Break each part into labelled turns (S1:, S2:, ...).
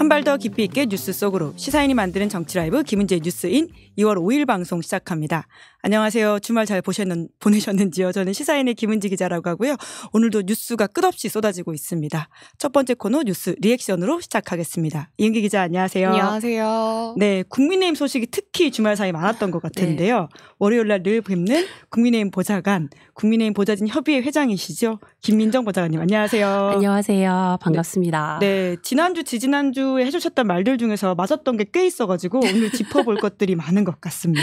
S1: 한 발 더 깊이 있게 뉴스 속으로 시사인이 만드는 정치 라이브 김은지의 뉴스인 2월 5일 방송 시작합니다. 안녕하세요. 주말 잘 보내셨는지요? 저는 시사인의 김은지 기자라고 하고요. 오늘도 뉴스가 끝없이 쏟아지고 있습니다. 첫 번째 코너 뉴스 리액션으로 시작하겠습니다. 이은기 기자 안녕하세요.
S2: 안녕하세요.
S1: 네, 국민의힘 소식이 특히 주말 사이 많았던 것 같은데요. 네. 월요일 날 늘 뵙는 국민의힘 보좌관, 국민의힘 보좌진 협의회 회장이시죠? 김민정 보좌관님 안녕하세요.
S3: 안녕하세요. 반갑습니다.
S1: 네, 지난주 지지난주에 해주셨던 말들 중에서 맞았던 게 꽤 있어가지고 오늘 짚어볼 것들이 많은 것 같습니다.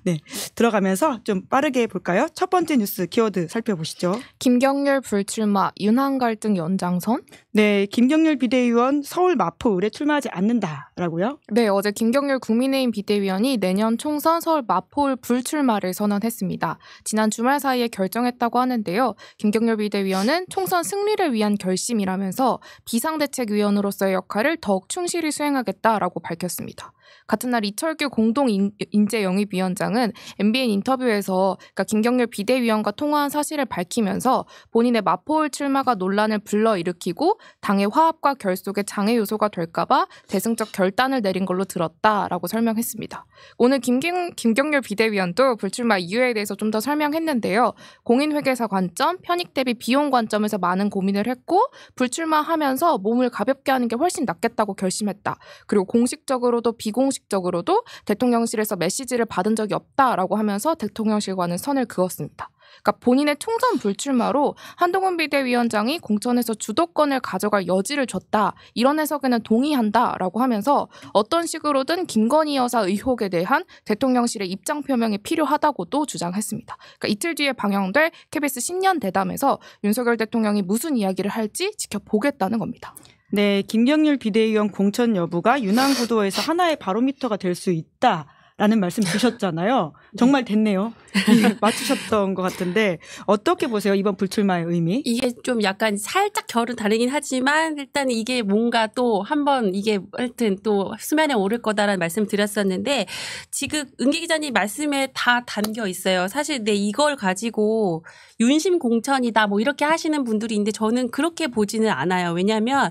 S1: 네, 들어가면서 좀 빠르게 볼까요? 첫 번째 뉴스 키워드 살펴보시죠.
S2: 김경률 불출마, 윤한 갈등 연장선?
S1: 네, 김경률 비대위원 서울 마포을에 출마하지 않는다라고요?
S2: 네, 어제 김경률 국민의힘 비대위원이 내년 총선 서울 마포을 불출마를 선언했습니다. 지난 주말 사이에 결정했다고 하는데요. 김경률 비대위원은 총선 승리를 위한 결심이라면서 비상대책위원으로서의 역할을 더욱 충실히 수행하겠다라고 밝혔습니다. 같은 날 이철규 공동인재영입위원장은 MBN 인터뷰에서 김경률 비대위원과 통화한 사실을 밝히면서 본인의 마포을 출마가 논란을 불러일으키고 당의 화합과 결속의 장애 요소가 될까 봐 대승적 결단을 내린 걸로 들었다라고 설명했습니다. 오늘 김경률 비대위원도 불출마 이유에 대해서 좀 더 설명했는데요. 공인회계사 관점, 편익 대비 비용 관점에서 많은 고민을 했고 불출마하면서 몸을 가볍게 하는 게 훨씬 낫겠다고 결심했다. 그리고 공식적으로도 비공식적으로도 대통령실에서 메시지를 받은 적이 없다라고 하면서 대통령실과는 선을 그었습니다. 그러니까 본인의 총선 불출마로 한동훈 비대위원장이 공천에서 주도권을 가져갈 여지를 줬다. 이런 해석에는 동의한다라고 하면서 어떤 식으로든 김건희 여사 의혹에 대한 대통령실의 입장 표명이 필요하다고도 주장했습니다. 그러니까 이틀 뒤에 방영될 KBS 신년 대담에서 윤석열 대통령이 무슨 이야기를 할지 지켜보겠다는 겁니다.
S1: 네, 김경률 비대위원 공천 여부가 윤한 구도에서 하나의 바로미터가 될 수 있다. 라는 말씀 주셨잖아요. 정말 됐네요. 맞추셨던 것 같은데 어떻게 보세요? 이번 불출마의 의미?
S3: 이게 좀 약간 살짝 결은 다르긴 하지만 일단 이게 뭔가 또 한번 이게 하여튼 또 수면에 오를 거다라는 말씀 드렸었는데 지금 은기 기자님 말씀에 다 담겨 있어요. 사실 네, 이걸 가지고 윤심 공천이다 뭐 이렇게 하시는 분들이 있는데 저는 그렇게 보지는 않아요. 왜냐하면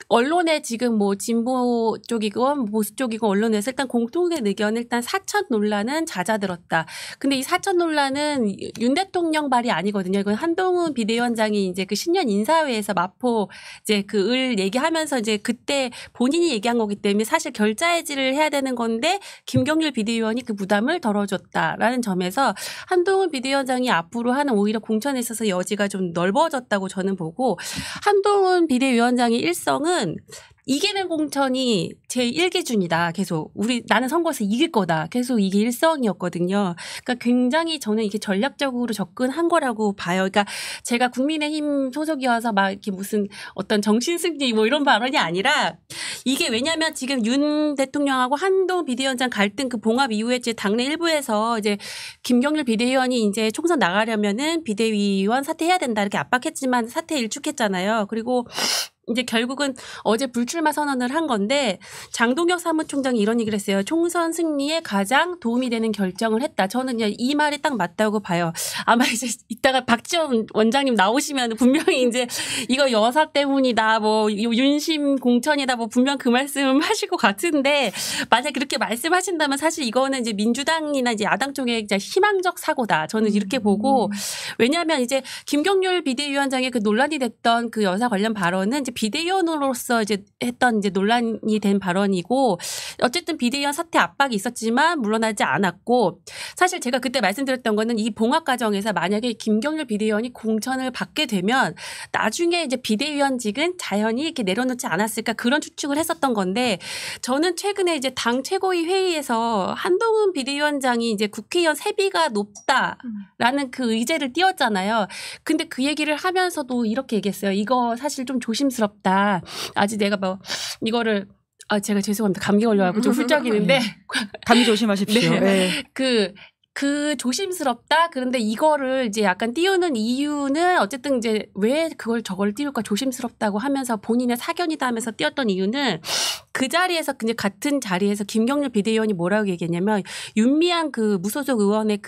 S3: 언론에 지금 뭐 진보 쪽이건 보수 쪽이건 언론에서 일단 공통된 의견은 일단 사천 논란은 잦아들었다. 근데 이 사천 논란은 윤 대통령 발이 아니거든요. 이건 한동훈 비대위원장이 이제 그 신년 인사회에서 마포 이제 그 을 얘기하면서 이제 그때 본인이 얘기한 거기 때문에 사실 결자해지를 해야 되는 건데 김경률 비대위원이 그 부담을 덜어줬다라는 점에서 한동훈 비대위원장이 앞으로 하는 오히려 공천에 있어서 여지가 좀 넓어졌다고 저는 보고 한동훈 비대위원장의 일성은 이기는 공천이 제 1기준이다. 계속 나는 선거에서 이길 거다. 계속 이게 일성이었거든요. 그러니까 굉장히 저는 이게 전략적으로 접근한 거라고 봐요. 그러니까 제가 국민의힘 소속이어서 막 이렇게 무슨 어떤 정신승리 뭐 이런 발언이 아니라 이게 왜냐하면 지금 윤 대통령하고 한동훈 비대위원장 갈등 그 봉합 이후에 이제 당내 일부에서 이제 김경률 비대위원이 이제 총선 나가려면은 비대위원 사퇴해야 된다 이렇게 압박했지만 사퇴 일축했잖아요. 그리고 이제 결국은 어제 불출마 선언을 한 건데 장동혁 사무총장이 이런 얘기를 했어요. 총선 승리에 가장 도움이 되는 결정을 했다. 저는 이 말이 딱 맞다고 봐요. 아마 이제 이따가 박지원 원장님 나오시면 분명히 이제 이거 여사 때문이다, 뭐 윤심 공천이다, 뭐 분명 그 말씀 하실 것 같은데 만약 그렇게 말씀하신다면 사실 이거는 이제 민주당이나 이제 야당 쪽에 이제 희망적 사고다. 저는 이렇게 보고 왜냐하면 이제 김경률 비대위원장의 그 논란이 됐던 그 여사 관련 발언은 이제 비대위원으로서 이제 했던 이제 논란이 된 발언이고 어쨌든 비대위원 사퇴 압박이 있었지만 물러나지 않았고 사실 제가 그때 말씀드렸던 거는 이 봉합 과정에서 만약에 김경률 비대위원이 공천을 받게 되면 나중에 이제 비대위원직은 자연히 이렇게 내려놓지 않았을까 그런 추측을 했었던 건데 저는 최근에 이제 당 최고위 회의에서 한동훈 비대위원장이 이제 국회의원 세비가 높다라는 그 의제를 띄웠잖아요. 근데 그 얘기를 하면서도 이렇게 얘기했어요. 이거 사실 좀 조심스럽다. 아직 내가 뭐 이거를 제가 죄송합니다. 감기 걸려가지고 좀 훌쩍이는데
S1: 감기 조심하십시오.
S3: 네.
S1: 네.
S3: 그 조심스럽다. 그런데 이거를 이제 약간 띄우는 이유는 어쨌든 이제 왜 저걸 띄울까 조심스럽다고 하면서 본인의 사견이다 하면서 띄웠던 이유는 그 자리에서 이제 같은 자리에서 김경률 비대위원이 뭐라고 얘기했냐면 윤미향 그 무소속 의원의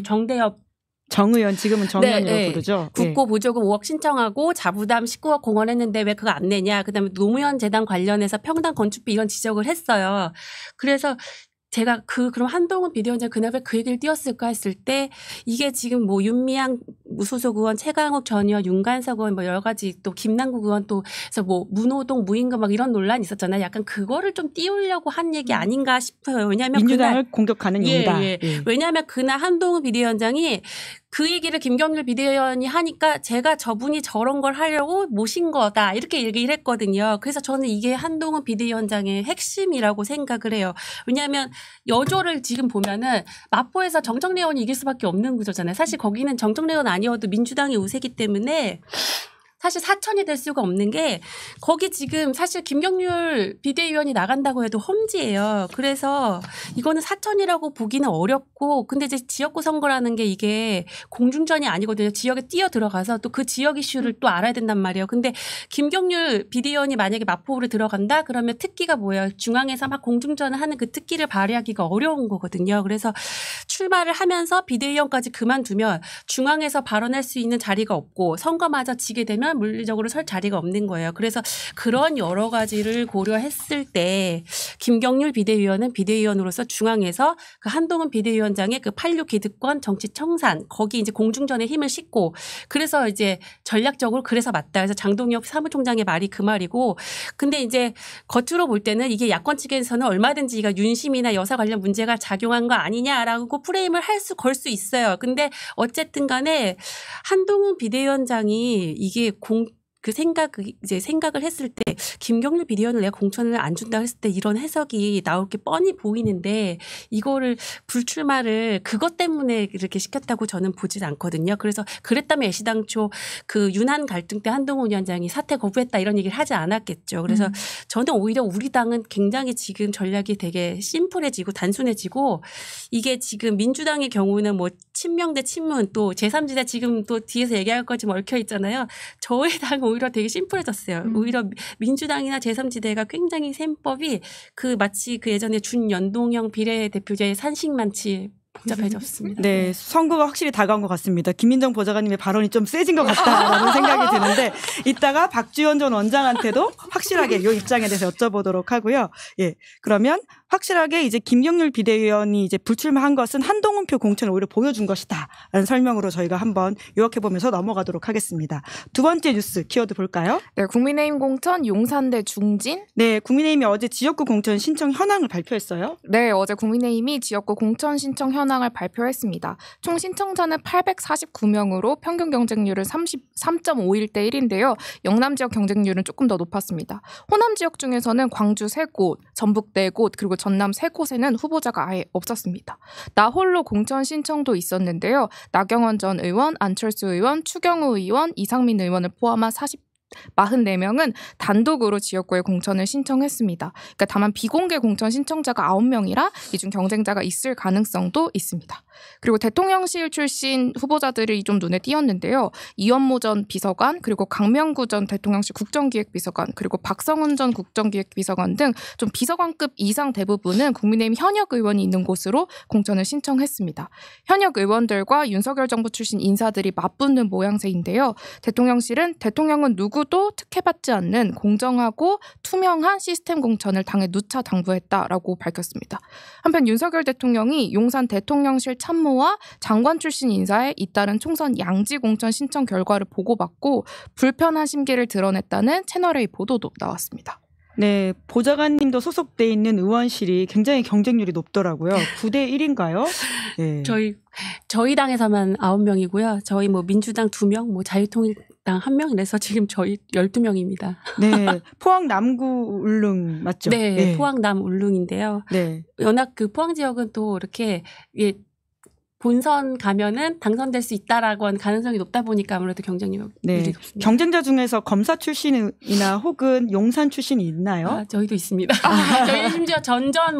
S3: 정대협
S1: 정 의원 지금은 정 의원이라고 부르죠.
S3: 국고 보조금 5억 신청하고 자부담 19억 공언했는데 왜 그거 안 내냐. 그다음에 노무현 재단 관련해서 평당 건축비 이런 지적을 했어요. 그래서 제가 그럼 한동훈 비대위원장 그날 왜 그 얘기를 띄웠을까 했을 때 이게 지금 뭐 윤미향 무소속 의원, 최강욱 전 의원, 윤관석 의원 뭐 여러 가지 또 김남국 의원 또 그래서 뭐 문호동 무임금 막 이런 논란이 있었잖아요. 약간 그거를 좀 띄우려고 한 얘기 아닌가 싶어요. 왜냐하면
S1: 민주당을 공격하는 용이다.
S3: 왜냐하면 그날 한동훈 비대위원장이 그 얘기를 김경률 비대위원이 하니까 제가 저분이 저런 걸 하려고 모신 거다 이렇게 얘기를 했거든요. 그래서 저는 이게 한동훈 비대위원장의 핵심이라고 생각을 해요. 왜냐하면 여조를 지금 보면은 마포에서 정청래 의원이 이길 수밖에 없는 구조잖아요. 사실 거기는 정청래 의원 아니어도 민주당이 우세기 때문에 사실 사천이 될 수가 없는 게 거기 지금 사실 김경률 비대위원이 나간다고 해도 험지예요. 그래서 이거는 사천이라고 보기는 어렵고 근데 이제 지역구 선거라는 게 이게 공중전이 아니거든요. 지역에 뛰어 들어가서 또 그 지역 이슈를 또 알아야 된단 말이에요. 근데 김경률 비대위원이 만약에 마포로 들어간다 그러면 특기가 뭐예요? 중앙에서 막 공중전을 하는 그 특기를 발휘하기가 어려운 거거든요. 그래서 출마를 하면서 비대위원까지 그만두면 중앙에서 발언할 수 있는 자리가 없고 선거마저 지게 되면 물리적으로 설 자리가 없는 거예요. 그래서 그런 여러 가지를 고려했을 때 김경률 비대위원은 비대위원으로서 중앙에서 그 한동훈 비대위원장의 그 86 기득권 정치 청산 거기 이제 공중전에 힘을 싣고 그래서 이제 전략적으로 그래서 맞다. 그래서 장동혁 사무총장의 말이 그 말이고 근데 이제 겉으로 볼 때는 이게 야권 측에서는 얼마든지 이가 윤심이나 여사 관련 문제가 작용한 거 아니냐라고 프레임을 걸 수 있어요. 근데 어쨌든 간에 한동훈 비대위원장이 이게 생각을 했을 때 김경률 비대위원을 내가 공천을 안 준다고 했을 때 이런 해석이 나올 게 뻔히 보이는데 이거를 불출마를 그것 때문에 이렇게 시켰다고 저는 보진 않거든요. 그래서 그랬다면 애시당초 그 윤한 갈등 때 한동훈 위원장이 사퇴 거부했다 이런 얘기를 하지 않았겠죠. 그래서 저는 오히려 우리 당은 굉장히 지금 전략이 되게 심플해지고 단순해지고 이게 지금 민주당의 경우는 뭐 친명 대 친문 또 제3지대 지금 또 뒤에서 얘기할 거지 얽혀 있잖아요. 저희 당은 오히려 되게 심플해졌어요. 오히려 민주당이나 제3지대가 굉장히 셈법이 마치 그 예전에 준연동형 비례대표제의 산식만치 복잡해졌습니다.
S1: 네, 선거가 확실히 다가온 것 같습니다. 김민정 보좌관님의 발언이 좀 세진 것 같다라는 생각이 드는데 이따가 박주현 전 원장한테도 확실하게 이 입장에 대해서 여쭤보도록 하고요. 예, 그러면 확실하게 이제 김경률 비대위원이 이제 불출마한 것은 한동훈표 공천을 오히려 보여준 것이다라는 설명으로 저희가 한번 요약해보면서 넘어가도록 하겠습니다. 두 번째 뉴스 키워드 볼까요?
S2: 네, 국민의힘 공천 용산대 중진.
S1: 네, 국민의힘이 어제 지역구 공천 신청 현황을 발표했어요.
S2: 네, 어제 국민의힘이 지역구 공천 신청 현황을 발표했습니다. 총 신청자는 849명으로 평균 경쟁률은 33.51대 1인데요. 영남 지역 경쟁률은 조금 더 높았습니다. 호남 지역 중에서는 광주 3곳, 전북 4곳, 그리고 전남 3곳에는 후보자가 아예 없었습니다. 나 홀로 공천 신청도 있었는데요. 나경원 전 의원, 안철수 의원, 추경호 의원, 이상민 의원을 포함한 44명은 단독으로 지역구에 공천을 신청했습니다. 그러니까 다만 비공개 공천 신청자가 9명이라 이 중 경쟁자가 있을 가능성도 있습니다. 그리고 대통령실 출신 후보자들이 좀 눈에 띄었는데요. 이원모 전 비서관, 그리고 강명구 전 대통령실 국정기획비서관, 그리고 박성훈 전 국정기획비서관 등 좀 비서관급 이상 대부분은 국민의힘 현역 의원이 있는 곳으로 공천을 신청했습니다. 현역 의원들과 윤석열 정부 출신 인사들이 맞붙는 모양새인데요. 대통령실은 대통령은 누구도 특혜받지 않는 공정하고 투명한 시스템 공천을 당에 누차 당부했다라고 밝혔습니다. 한편 윤석열 대통령이 용산 대통령실 참모와 장관 출신 인사에 잇따른 총선 양지 공천 신청 결과를 보고받고 불편한 심기를 드러냈다는 채널A 보도도 나왔습니다.
S1: 네, 보좌관님도 소속돼 있는 의원실이 굉장히 경쟁률이 높더라고요. 9대 1인가요? 네.
S3: 저희 당에서만 9명이고요. 저희 뭐 민주당 2명, 뭐 자유통일당 1명 이래서 지금 저희 12명입니다.
S1: 네, 포항 남구 울릉 맞죠?
S3: 네, 네. 포항 남 울릉인데요. 네. 워낙 그 포항 지역은 또 이렇게 본선 가면은 당선될 수 있다라고 하는 가능성이 높다 보니까 아무래도 경쟁률이 높습니다.
S1: 경쟁자 중에서 검사 출신이나 혹은 용산 출신이 있나요?
S3: 저희도 있습니다. 저희 심지어 전전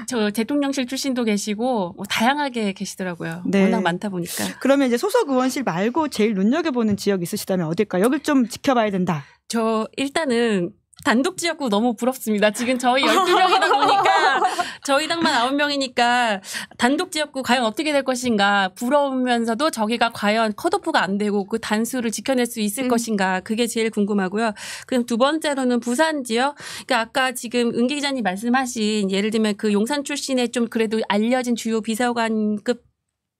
S3: 저 대통령실 출신도 계시고 다양하게 계시더라고요.
S1: 네.
S3: 워낙 많다 보니까.
S1: 그러면 이제 소속 의원실 말고 제일 눈여겨보는 지역 있으시다면 어딜까요? 여길 좀 지켜봐야 된다.
S3: 저 일단은 단독 지역구 너무 부럽습니다. 지금 저희 12명이다 보니까 저희 당만 9명이니까 단독 지역구 과연 어떻게 될 것인가 부러우면서도 저기가 과연 컷오프가 안 되고 그 단수를 지켜낼 수 있을 것인가 그게 제일 궁금하고요. 그럼 두 번째로는 부산 지역. 그러니까 아까 지금 은기 기자님 말씀하신 예를 들면 그 용산 출신의 좀 그래도 알려진 주요 비서관급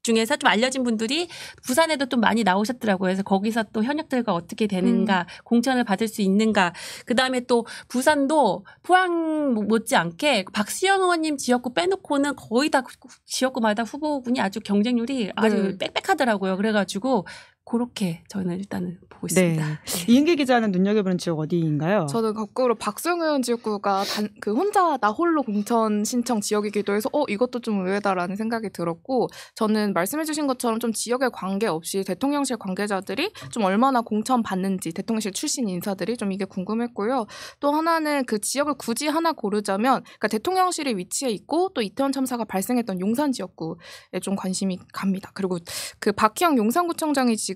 S3: 중에서 좀 알려진 분들이 부산에도 좀 많이 나오셨더라고요. 그래서 거기서 또 현역들과 어떻게 되는가, 공천을 받을 수 있는가. 그다음에 또 부산도 포항 못지않게 박수영 의원님 지역구 빼놓고는 거의 다 지역구마다 후보군이 아주 경쟁률이 아주 빽빽하더라고요. 그래가지고 그렇게 저는 일단은 보고 있습니다.
S1: 네. 이은기 기자는 눈여겨보는 지역 어디인가요?
S2: 저는 거꾸로 박수영 의원 지역구가 그 혼자 나 홀로 공천 신청 지역이기도 해서 이것도 좀 의외다라는 생각이 들었고 저는 말씀해 주신 것처럼 좀 지역에 관계없이 대통령실 관계자들이 좀 얼마나 공천 받는지 대통령실 출신 인사들이 좀 이게 궁금했고요. 또 하나는 그 지역을 굳이 하나 고르자면 그러니까 대통령실이 위치해 있고 또 이태원 참사가 발생했던 용산 지역구에 좀 관심이 갑니다. 그리고 그 박희영 용산구청장이 지금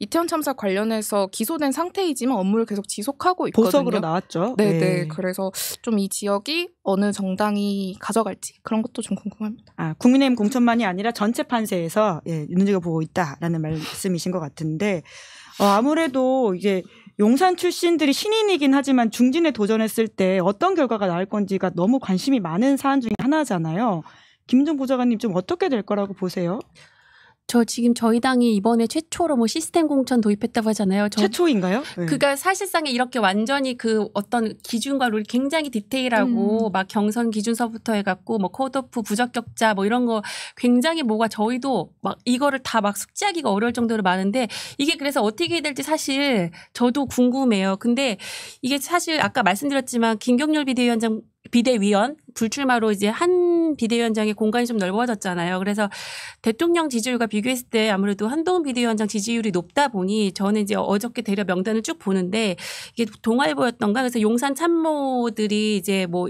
S2: 이태원 참사 관련해서 기소된 상태이지만 업무를 계속 지속하고 있거든요.
S1: 보석으로 나왔죠.
S2: 네네.
S1: 네.
S2: 그래서 좀 이 지역이 어느 정당이 가져갈지 그런 것도 좀 궁금합니다.
S1: 국민의힘 공천만이 아니라 전체 판세에서 눈여겨보고 있다라는 말씀이신 것 같은데 아무래도 이제 용산 출신들이 신인이긴 하지만 중진에 도전했을 때 어떤 결과가 나올 건지가 너무 관심이 많은 사안 중에 하나잖아요. 김은정 보좌관님 좀 어떻게 될 거라고 보세요?
S3: 저 지금 저희 당이 이번에 최초로 뭐 시스템 공천 도입했다고 하잖아요.
S1: 최초인가요? 네.
S3: 그러니까 사실상에 이렇게 완전히 그 어떤 기준과 룰이 굉장히 디테일하고 막 경선 기준서부터 해갖고 뭐 컷오프 부적격자 뭐 이런 거 굉장히 뭐가 저희도 막 이거를 다 막 숙지하기가 어려울 정도로 많은데 이게 그래서 어떻게 될지 사실 저도 궁금해요. 근데 이게 사실 아까 말씀드렸지만 김경률 비대위원 불출마로 이제 한 비대위원장의 공간이 좀 넓어졌잖아요. 그래서 대통령 지지율과 비교했을 때 아무래도 한동훈 비대위원장 지지율이 높다 보니 저는 이제 어저께 대략 명단을 쭉 보는데 이게 동아일보였던가 그래서 용산 참모들이 이제 뭐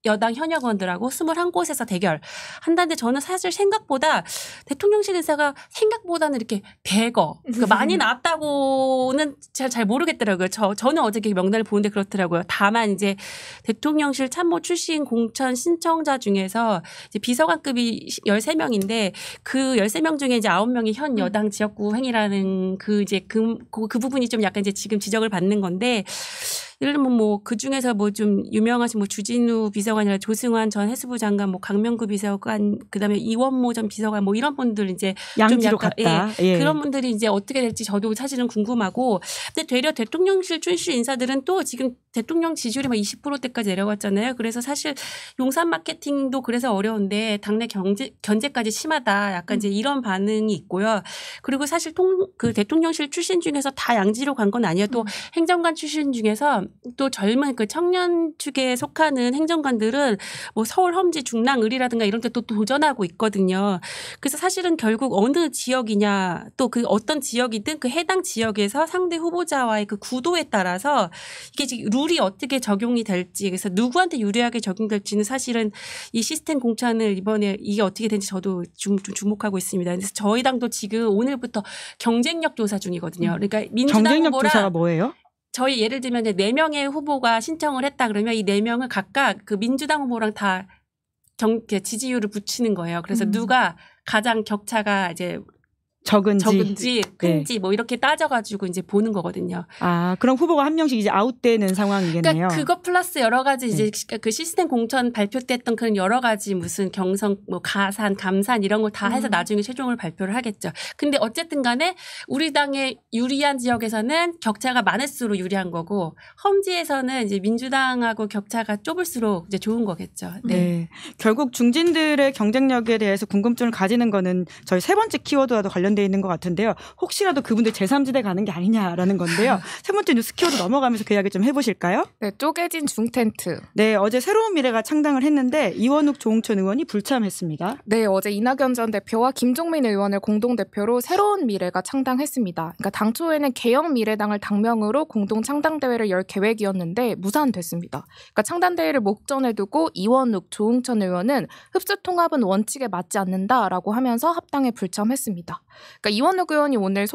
S3: 여당 현역 의원들하고 21곳에서 대결한다는데 저는 사실 생각보다 대통령실 인사가 생각보다는 이렇게 그러니까 많이 나왔다고는 잘 모르겠더라고요. 저는 어저께 명단을 보는데 그렇더라고요. 다만 이제 대통령실 참모 출신 공천 신청자 중에서 이제 비서관급이 13명인데 그 13명 중에 이제 9명이 현 여당 지역구 행위라는 그 이제 그 부분이 좀 약간 이제 지금 지적을 받는 건데 예를 들면 뭐 그 중에서 뭐 좀 유명하신 뭐 주진우 비서관이나 조승환 전 해수부 장관, 뭐 강명구 비서관, 그다음에 이원모 전 비서관 뭐 이런 분들 이제
S1: 양지로
S3: 좀
S1: 갔다. 예.
S3: 그런 분들이 이제 어떻게 될지 저도 사실은 궁금하고, 근데 되려 대통령실 출신 인사들은 또 지금 대통령 지지율이 막 20%대까지 내려갔잖아요. 그래서 사실 용산 마케팅도 그래서 어려운데 당내 견제까지 심하다. 약간 이제 이런 반응이 있고요. 그리고 사실 그 대통령실 출신 중에서 다 양지로 간 건 아니에요. 또 행정관 출신 중에서 또 젊은 그 청년 축에 속하는 행정관들은 뭐 서울 험지 중랑을이라든가 이런 데 또 도전하고 있거든요. 그래서 사실은 결국 어느 지역이냐 또 그 어떤 지역이든 그 해당 지역에서 상대 후보자와의 그 구도에 따라서 이게 지금 룰이 어떻게 적용이 될지, 그래서 누구한테 유리하게 적용될지는 사실은 이 시스템 공천을 이번에 이게 어떻게 되는지 저도 좀 주목하고 있습니다. 그래서 저희 당도 지금 오늘부터 경쟁력 조사 중이거든요. 그러니까 민주당
S1: 경쟁력
S3: 후보랑
S1: 조사가 뭐예요?
S3: 저희 예를 들면 4명의 후보가 신청을 했다 그러면 이 4명을 각각 그 민주당 후보랑 다 지지율을 붙이는 거예요. 그래서 누가 가장 격차가 이제 적은지 큰지 네. 뭐 이렇게 따져가지고 이제 보는 거거든요.
S1: 아, 그럼 후보가 한 명씩 이제 아웃되는 상황이겠네요.
S3: 그러니까 그거 플러스 여러 가지 이제 그 시스템 공천 발표 때 했던 그런 여러 가지 무슨 경선, 뭐 가산, 감산 이런 걸 다 해서 나중에 최종을 발표를 하겠죠. 근데 어쨌든 간에 우리 당의 유리한 지역에서는 격차가 많을수록 유리한 거고 험지에서는 이제 민주당하고 격차가 좁을수록 이제 좋은 거겠죠.
S1: 네. 네. 결국 중진들의 경쟁력에 대해서 궁금증을 가지는 거는 저희 세 번째 키워드와도 관련돼 있는 것 같은데요. 혹시라도 그분들 제3지대 가는 게 아니냐라는 건데요. 세 번째 뉴스 키워드 넘어가면서 그 이야기 좀 해보실까요?
S2: 네, 쪼개진 중텐트.
S1: 네, 어제 새로운 미래가 창당을 했는데 이원욱 조홍천 의원이 불참했습니다.
S2: 네, 어제 이낙연 전 대표와 김종민 의원을 공동대표로 새로운 미래가 창당했습니다. 그러니까 당초에는 개혁미래당을 당명으로 공동 창당대회를 열 계획이었는데 무산됐습니다. 그러니까 창단대회를 목전에 두고 이원욱, 조홍천 의원은 흡수통합은 원칙에 맞지 않는다라고 하면서 합당에 불참했습니다. 그러니까 이원욱 의원이 오늘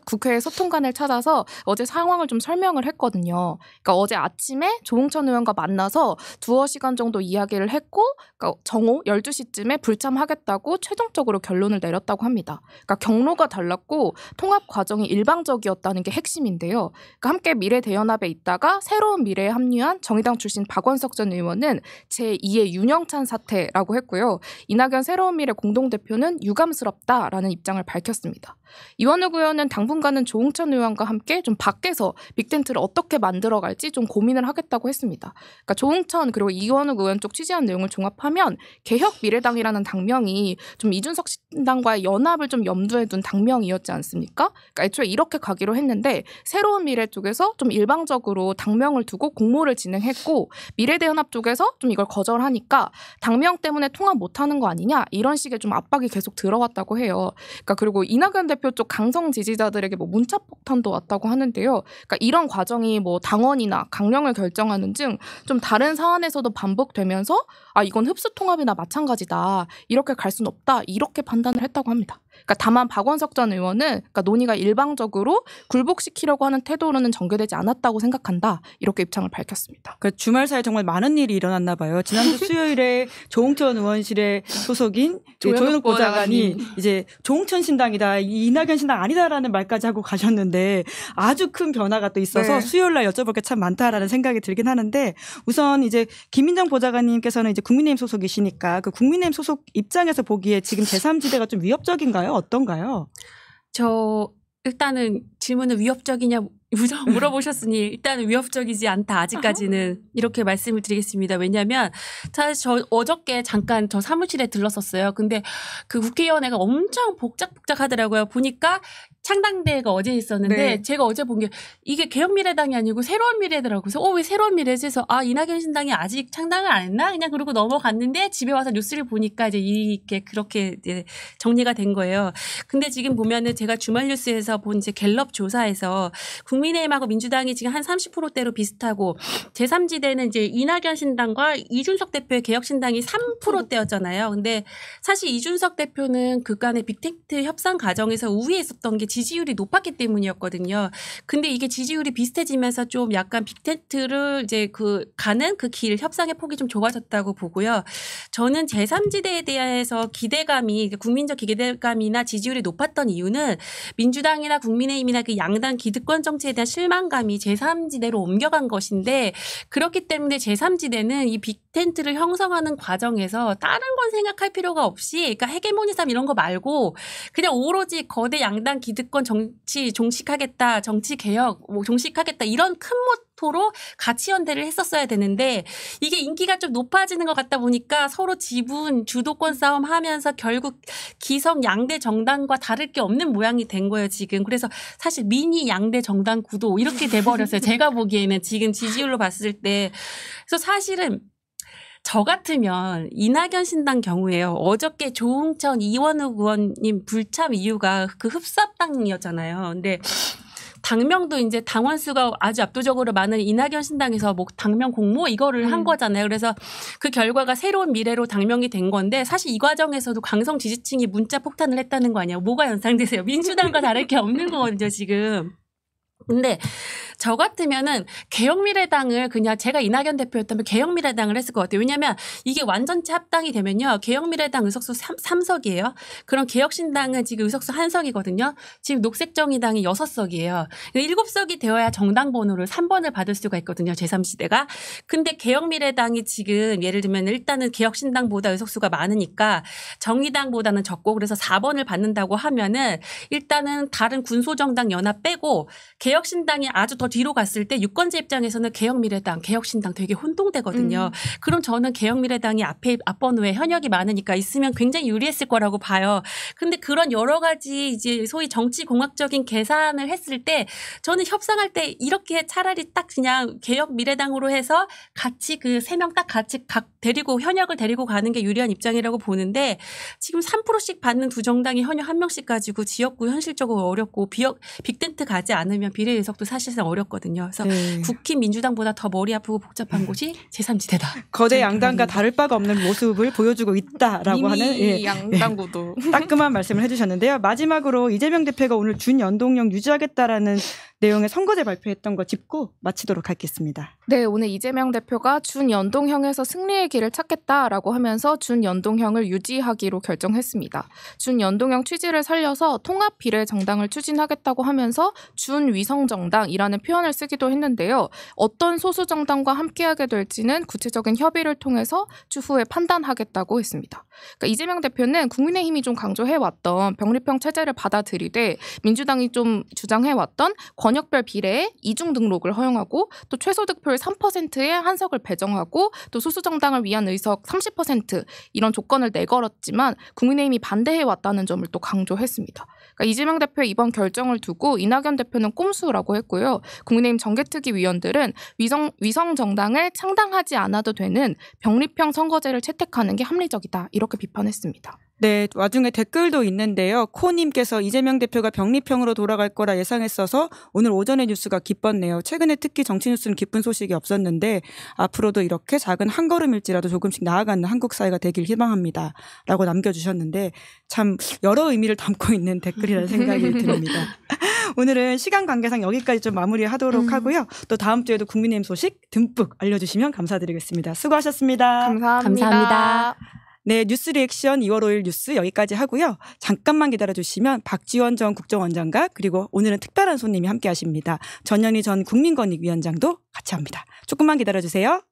S2: 국회 소통관을 찾아서 어제 상황을 좀 설명을 했거든요. 그러니까 어제 아침에 조응천 의원과 만나서 두어 시간 정도 이야기를 했고 그러니까 정오 12시쯤에 불참하겠다고 최종적으로 결론을 내렸다고 합니다. 그러니까 경로가 달랐고 통합 과정이 일방적이었다는 게 핵심인데요. 그러니까 함께 미래대연합에 있다가 새로운 미래에 합류한 정의당 출신 박원석 전 의원은 제2의 윤영찬 사태라고 했고요. 이낙연 새로운 미래 공동대표는 유감스럽다라는 입장을 밝혔습니다. 이원욱 의원은 당분간은 조응천 의원과 함께 좀 밖에서 빅텐트를 어떻게 만들어갈지 좀 고민을 하겠다고 했습니다. 그러니까 조응천 그리고 이원욱 의원 쪽 취재한 내용을 종합하면 개혁미래당이라는 당명이 좀 이준석 신당과의 연합을 좀 염두에 둔 당명이었지 않습니까? 그러니까 애초에 이렇게 가기로 했는데 새로운 미래 쪽에서 좀 일방적으로 당명을 두고 공모를 진행했고 미래대연합 쪽에서 좀 이걸 거절하니까 당명 때문에 통합 못하는 거 아니냐 이런 식의 좀 압박이 계속 들어왔다고 해요. 그러니까 그리고 이낙연 대표 쪽 강성 지지자들에게 뭐 문자 폭탄도 왔다고 하는데요. 그러니까 이런 과정이 뭐 당원이나 강령을 결정하는 등 좀 다른 사안에서도 반복되면서 아 이건 흡수 통합이나 마찬가지다. 이렇게 갈 수는 없다. 이렇게 판단을 했다고 합니다. 그러니까 다만 박원석 전 의원은 그러니까 논의가 일방적으로 굴복시키려고 하는 태도로는 전개되지 않았다고 생각한다. 이렇게 입장을 밝혔습니다.
S1: 그러니까 주말 사이에 정말 많은 일이 일어났나 봐요. 지난주 수요일에 조응천 의원실의 소속인 조현욱 보좌관이 이제 조응천 신당이다, 이낙연 신당 아니다라는 말까지 하고 가셨는데 아주 큰 변화가 또 있어서
S2: 네.
S1: 수요일 날 여쭤볼 게 참 많다라는 생각이 들긴 하는데 우선 이제 김민정 보좌관님께서는 이제 국민의힘 소속이시니까 그 국민의힘 소속 입장에서 보기에 지금 제3지대가 좀 위협적인가요? 어떤가요?
S3: 저 일단은 질문은 위협적이냐 물어보셨으니 일단은 위협적이지 않다. 아직까지는 이렇게 말씀을 드리겠습니다. 왜냐하면 사실 저 어저께 잠깐 저 사무실에 들렀었어요. 근데 그 국회의원회가 엄청 복작복작하더라고요. 보니까 창당대회가 어제 있었는데
S1: 네.
S3: 제가 어제 본 게 이게 개혁미래당이 아니고 새로운 미래더라고요. 그래서 왜 새로운 미래지 해서 아 이낙연 신당이 아직 창당을 안 했나? 그냥 그러고 넘어갔는데 집에 와서 뉴스를 보니까 이제 이게 그렇게 이제 정리가 된 거예요. 근데 지금 보면은 제가 주말 뉴스에서 본 이제 갤럽 조사에서 국민의힘하고 민주당이 지금 한 30%대로 비슷하고 제3지대는 이제 이낙연 신당과 이준석 대표의 개혁신당이 3%대였잖아요. 근데 사실 이준석 대표는 그간의 빅텐트 협상 과정에서 우위에 있었던 게 지지율이 높았기 때문이었거든요. 근데 이게 지지율이 비슷해지면서 좀 약간 빅텐트를 이제 가는 그 길 협상의 폭이 좀 좁아졌다고 보고요. 저는 제3지대에 대해서 기대감이 국민적 기대감이나 지지율이 높았던 이유는 민주당이나 국민의힘이나 그 양당 기득권 정치에 대한 실망감이 제3지대로 옮겨간 것인데 그렇기 때문에 제3지대는 이 빅텐트를 형성하는 과정에서 다른 건 생각할 필요가 없이 그러니까 헤게모니즘 이런 거 말고 그냥 오로지 거대 양당 기득권 정치 종식하겠다, 정치 개혁 뭐 종식하겠다 이런 큰 모토로 가치 연대를 했었어야 되는데 이게 인기가 좀 높아지는 것 같다 보니까 서로 지분 주도권 싸움 하면서 결국 기성 양대 정당과 다를 게 없는 모양이 된 거예요 지금. 그래서 사실 미니 양대 정당 구도 이렇게 돼버렸어요. 제가 보기에는 지금 지지율로 봤을 때. 그래서 사실은 저 같으면 이낙연 신당 경우에요. 어저께 조응천 이원욱 의원님 불참 이유가 그 흡사당이었잖아요. 근데 당명도 이제 당원 수가 아주 압도적으로 많은 이낙연 신당에서 뭐 당명 공모 이거를 한 거잖아요. 그래서 그 결과가 새로운 미래로 당명이 된 건데 사실 이 과정에서도 강성 지지층이 문자 폭탄을 했다는 거 아니에요. 뭐가 연상되세요? 민주당과 다를 게 없는 거거든요, 지금. 근데 저 같으면은 개혁미래당을 그냥 제가 이낙연 대표였다면 개혁미래당을 했을 것 같아요. 왜냐하면 이게 완전체 합당이 되면요. 개혁미래당 의석수 3석이에요. 그럼 개혁신당은 지금 의석수 1석이거든요. 지금 녹색정의당이 6석이에요. 7석이 되어야 정당 번호를 3번을 받을 수가 있거든요. 제3지대가. 근데 개혁미래당이 지금 예를 들면 일단은 개혁신당보다 의석수가 많으니까 정의당보다는 적고 그래서 4번을 받는다고 하면은 일단은 다른 군소정당 연합 빼고 개혁신당이 아주 더 뒤로 갔을 때 유권자 입장에서는 개혁미래당, 개혁신당 되게 혼동되거든요. 그럼 저는 개혁미래당이 앞번호에 현역이 많으니까 있으면 굉장히 유리했을 거라고 봐요. 근데 그런 여러 가지 이제 소위 정치공학적인 계산을 했을 때 저는 협상할 때 이렇게 차라리 딱 그냥 개혁미래당으로 해서 같이 그 3명 딱 같이 각 데리고 현역을 데리고 가는 게 유리한 입장이라고 보는데 지금 3%씩 받는 두 정당이 현역 1명씩 가지고 지역구 현실적으로 어렵고 빅텐트 가지 않으면 비례의석도 사실상 어렵거든요. 그래서
S1: 네.
S3: 국힘 민주당보다 더 머리 아프고 복잡한 곳이 제3지대다.
S1: 거대 양당과 다를 바가 없는 모습을 보여주고 있다라고 하는 예.
S2: 양당구도
S1: 따끔한 말씀을 해주셨는데요. 마지막으로 이재명 대표가 오늘 준연동형 유지하겠다라는 내용의 선거제 발표했던 거 짚고 마치도록 하겠습니다.
S2: 네, 오늘 이재명 대표가 준연동형에서 승리의 길을 찾겠다라고 하면서 준연동형을 유지하기로 결정했습니다. 준연동형 취지를 살려서 통합 비례 정당을 추진하겠다고 하면서 준위성정당이라는 표현을 쓰기도 했는데요. 어떤 소수 정당과 함께하게 될지는 구체적인 협의를 통해서 추후에 판단하겠다고 했습니다. 그러니까 이재명 대표는 국민의힘이 좀 강조해왔던 병립형 체제를 받아들이되 민주당이 좀 주장해왔던 권역별 비례에 이중 등록을 허용하고 또 최소 득표율 3%의 한석을 배정하고 또 소수 정당을 위한 의석 30% 이런 조건을 내걸었지만 국민의힘이 반대해왔다는 점을 또 강조했습니다. 그러니까 이재명 대표의 이번 결정을 두고 이낙연 대표는 꼼수라고 했고요. 국민의힘 정개특위 위원들은 위성 정당을 창당하지 않아도 되는 병립형 선거제를 채택하는 게 합리적이다 이렇게 비판했습니다.
S1: 네, 와중에 댓글도 있는데요. 코님께서 이재명 대표가 병립형으로 돌아갈 거라 예상했어서 오늘 오전에 뉴스가 기뻤네요. 최근에 특히 정치 뉴스는 기쁜 소식이 없었는데 앞으로도 이렇게 작은 한 걸음일지라도 조금씩 나아가는 한국 사회가 되길 희망합니다. 라고 남겨주셨는데 참 여러 의미를 담고 있는 댓글이라는 생각이 듭니다. 오늘은 시간 관계상 여기까지 좀 마무리하도록 하고요. 또 다음 주에도 국민의힘 소식 듬뿍 알려주시면 감사드리겠습니다. 수고하셨습니다.
S3: 감사합니다.
S1: 네, 뉴스 리액션 2월 5일 뉴스 여기까지 하고요. 잠깐만 기다려주시면 박지원 전 국정원장과 그리고 오늘은 특별한 손님이 함께 하십니다. 전현희 전 국민권익위원장도 같이 합니다. 조금만 기다려주세요.